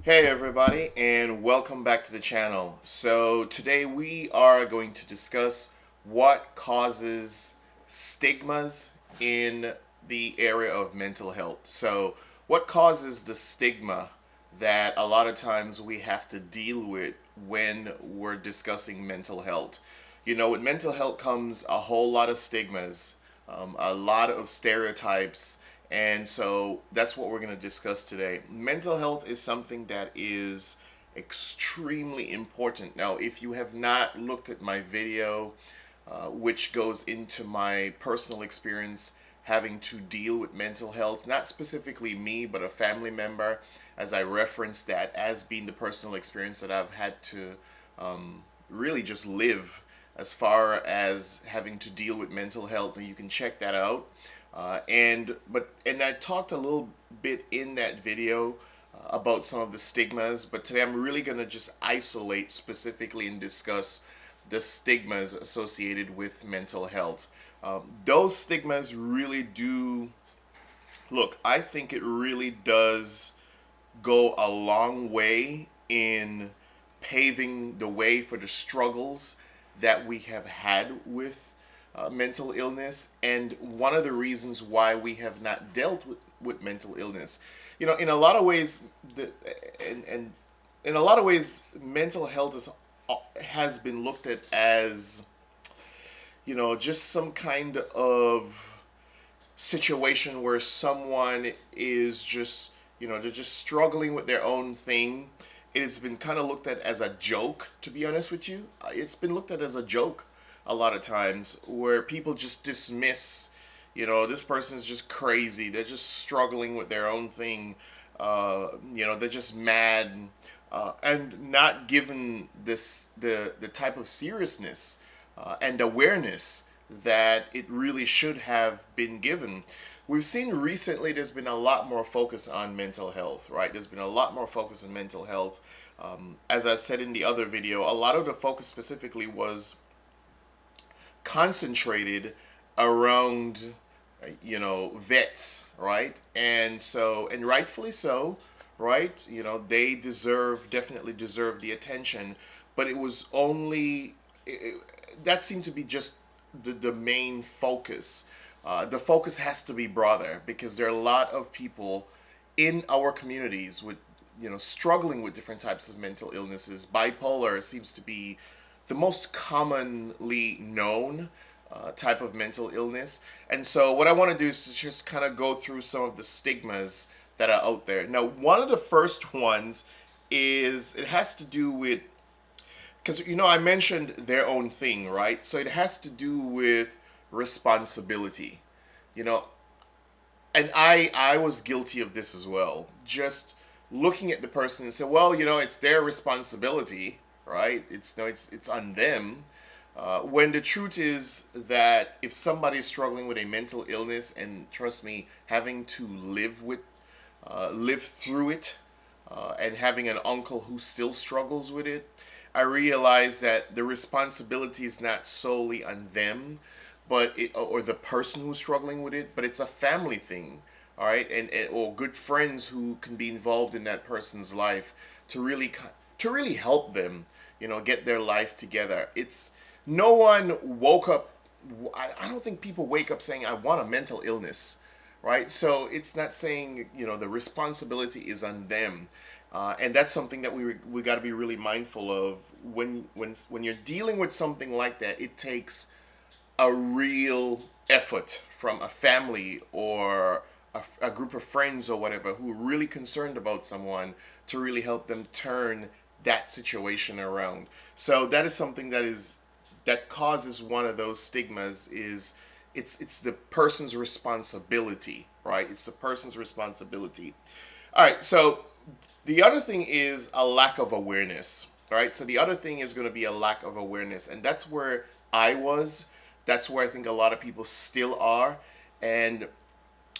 Hey everybody, and welcome back to the channel. So today we are going to discuss what causes stigmas in the area of mental health. So what causes the stigma that a lot of times we have to deal with when we're discussing mental health? With mental health comes a whole lot of stigmas, a lot of stereotypes, and so that's what we're going to discuss today. Mental health is something that is extremely important. Now, if you have not looked at my video, which goes into my personal experience having to deal with mental health, not specifically me, but a family member, as I referenced that as being the personal experience that I've had to really just live as far as having to deal with mental health, and you can check that out. And I talked a little bit in that video about some of the stigmas, but today I'm really going to just isolate specifically and discuss the stigmas associated with mental health. Those stigmas really do look, I think it really does go a long way in paving the way for the struggles that we have had with mental illness, and one of the reasons why we have not dealt with mental illness. In a lot of ways, and in a lot of ways, mental health has been looked at as just some kind of situation where someone is just they're just struggling with their own thing. It has been kind of looked at as a joke, to be honest with you. It's been looked at as a joke a lot of times, where people just dismiss, this person's just crazy, they're just struggling with their own thing, they're just mad, and not given the type of seriousness and awareness that it really should have been given. We've seen recently there's been a lot more focus on mental health, right? There's been a lot more focus on mental health. As I said in the other video, a lot of the focus specifically was concentrated around, vets, right? And rightfully so, right? They definitely deserve the attention, but it was only, that seemed to be just the main focus. The focus has to be broader because there are a lot of people in our communities with, struggling with different types of mental illnesses. Bipolar seems to be the most commonly known type of mental illness. And so, what I want to do is to just kind of go through some of the stigmas that are out there. Now, one of the first ones is it has to do with, because I mentioned their own thing, right? So it has to do with responsibility, you know, and I was guilty of this as well. Just looking at the person and say, well, it's their responsibility, right? It's no, it's on them. When the truth is that if somebody is struggling with a mental illness, and trust me, having to live through it, and having an uncle who still struggles with it, I realize that the responsibility is not solely on them, or the person who's struggling with it, but it's a family thing, all right, and or good friends who can be involved in that person's life to really help them, get their life together. It's no one woke up. I don't think people wake up saying I want a mental illness, right? So it's not saying the responsibility is on them, and that's something that we got to be really mindful of when you're dealing with something like that. It takes a real effort from a family or a group of friends or whatever who are really concerned about someone to really help them turn that situation around. So that is something that causes one of those stigmas. Is it's the person's responsibility, right? It's the person's responsibility. All right, so the other thing is a lack of awareness. All right, so the other thing is going to be a lack of awareness, and that's where I was. That's where I think a lot of people still are, and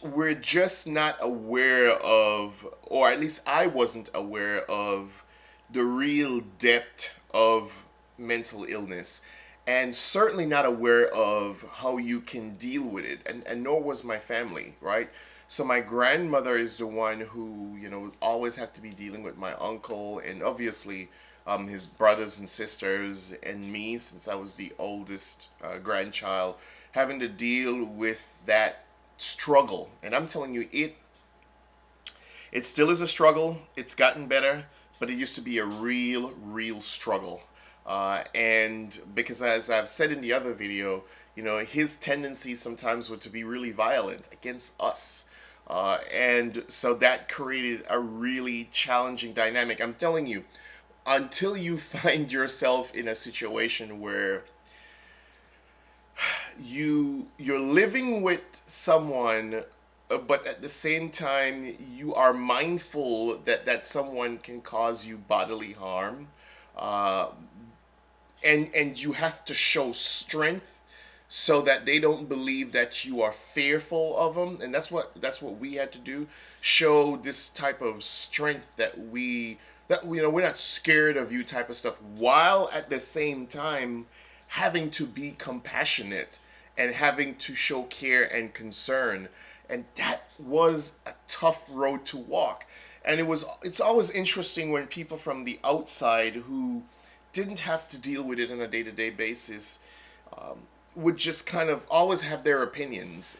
we're just not aware of, or at least I wasn't aware of, the real depth of mental illness, and certainly not aware of how you can deal with it, and nor was my family, right? So my grandmother is the one who, always have to be dealing with my uncle and obviously his brothers and sisters and me, since I was the oldest grandchild, having to deal with that struggle. And I'm telling you, it still is a struggle. It's gotten better, but it used to be a real struggle. And because, as I've said in the other video, his tendency sometimes were to be really violent against us. And so that created a really challenging dynamic. I'm telling you, until you find yourself in a situation where you're living with someone, but at the same time you are mindful that someone can cause you bodily harm, uh, and you have to show strength so that they don't believe that you are fearful of them. And that's what we had to do, show this type of strength that we're not scared of you type of stuff, while at the same time having to be compassionate and having to show care and concern. And that was a tough road to walk. And it's always interesting when people from the outside who didn't have to deal with it on a day-to-day basis um, would just kind of always have their opinions.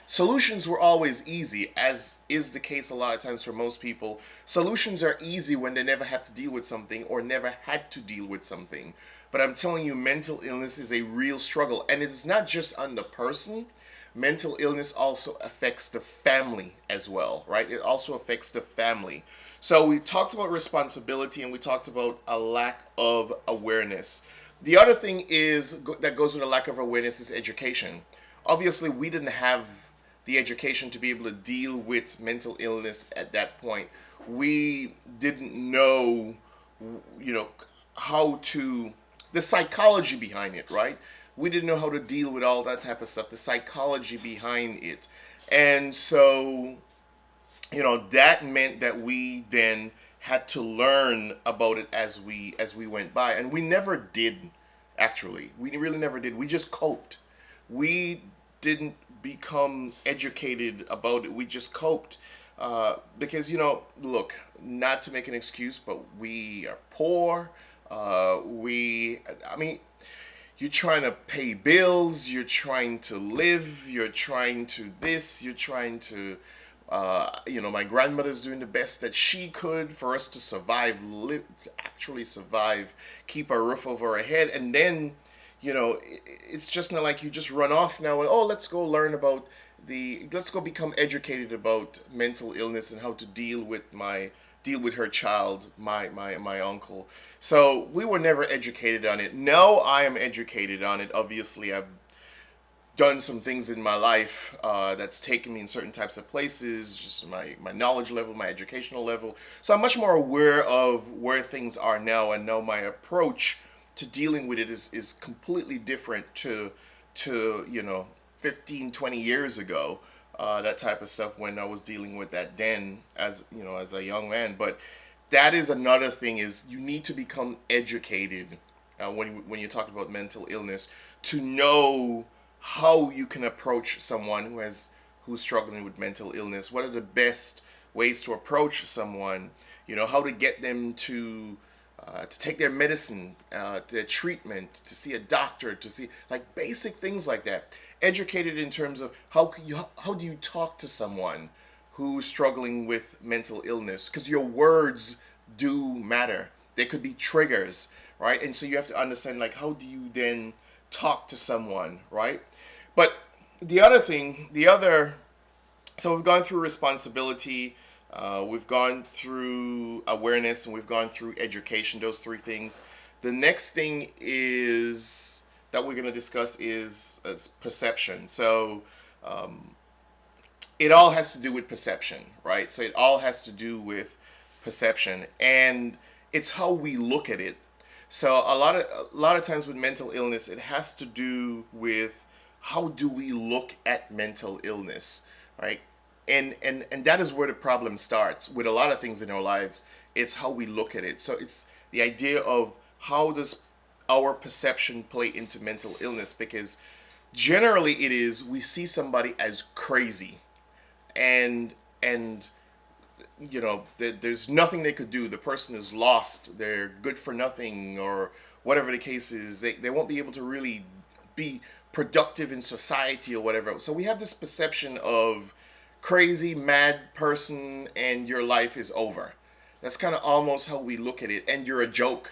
Solutions were always easy, as is the case a lot of times for most people. Solutions are easy when they never have to deal with something or never had to deal with something. But I'm telling you, mental illness is a real struggle, and it's not just on the person. Mental illness also affects the family as well, right? It also affects the family. So we talked about responsibility and we talked about a lack of awareness. The other thing that goes with a lack of awareness is education. Obviously, we didn't have the education to be able to deal with mental illness at that point. We didn't know, you know, how to, the psychology behind it, right? We didn't know how to deal with all that type of stuff, the psychology behind it. And so, that meant that we then had to learn about it as we went by. And we never did, actually. We really never did. We just coped. We didn't become educated about it. We just coped. Because, look, not to make an excuse, but we are poor. I mean, you're trying to pay bills, you're trying to live, you're trying to this, you're trying to, my grandmother's doing the best that she could for us to survive, to actually survive, keep a roof over our head. And then, it's just not like you just run off now and, oh, let's go become educated about mental illness and how to deal with her child, my uncle. So we were never educated on it. Now I am educated on it. Obviously, I've done some things in my life that's taken me in certain types of places, just my knowledge level, my educational level. So I'm much more aware of where things are now, and now my approach to dealing with it is completely different to 15, 20 years ago. That type of stuff when I was dealing with that then as a young man. But that is another thing, is you need to become educated when you talk about mental illness, to know how you can approach someone who's struggling with mental illness. What are the best ways to approach someone? How to get them to take their medicine, their treatment, to see a doctor, to see, like, basic things like that. Educated in terms of how do you talk to someone who's struggling with mental illness, because your words do matter. They could be triggers, right? And so you have to understand, like, how do you then talk to someone, right? But so we've gone through responsibility, we've gone through awareness, and we've gone through education, those three things. The next thing is that we're going to discuss is perception. So it all has to do with perception, right? So it all has to do with perception, and it's how we look at it. So a lot of times with mental illness, it has to do with how do we look at mental illness, right? And that is where the problem starts with a lot of things in our lives. It's how we look at it. So it's the idea of how does our perception play into mental illness, because generally it is we see somebody as crazy, and there's nothing they could do. The person is lost. They're good for nothing, or whatever the case is. They won't be able to really be productive in society or whatever. So we have this perception of crazy, mad person, and your life is over. That's kind of almost how we look at it. And you're a joke,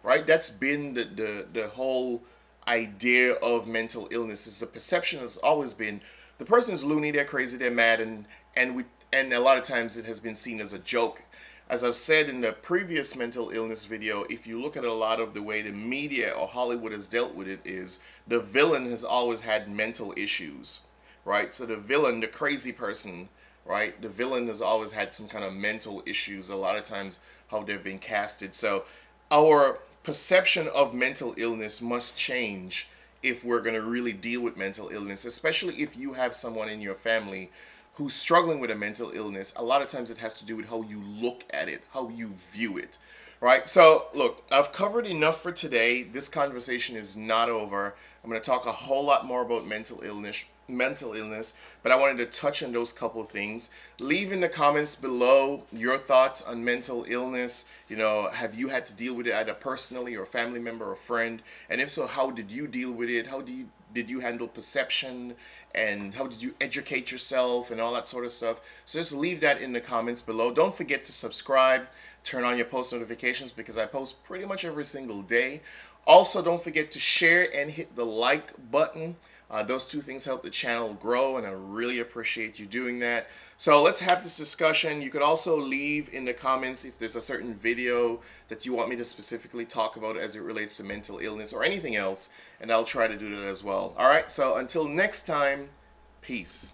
right? That's been the whole idea of mental illness. Is the perception has always been the person's loony, they're crazy, they're mad, and a lot of times it has been seen as a joke. As I've said in the previous mental illness video, if you look at a lot of the way the media or Hollywood has dealt with it, is the villain has always had mental issues, right? So the villain, the crazy person, right? The villain has always had some kind of mental issues. A lot of times how they've been casted. So our perception of mental illness must change if we're going to really deal with mental illness, especially if you have someone in your family who's struggling with a mental illness. A lot of times it has to do with how you look at it, how you view it, right? So look, I've covered enough for today. This conversation is not over. I'm going to talk a whole lot more about mental illness, but I wanted to touch on those couple of things. Leave in the comments below your thoughts on mental illness. Have you had to deal with it either personally or a family member or friend? And if so, how did you deal with it? Did you handle perception, and how did you educate yourself and all that sort of stuff? So just leave that in the comments below. Don't forget to subscribe, turn on your post notifications, because I post pretty much every single day. Also, don't forget to share and hit the like button. Those two things help the channel grow, and I really appreciate you doing that. So let's have this discussion. You could also leave in the comments if there's a certain video that you want me to specifically talk about as it relates to mental illness or anything else, and I'll try to do that as well. All right, so until next time, peace.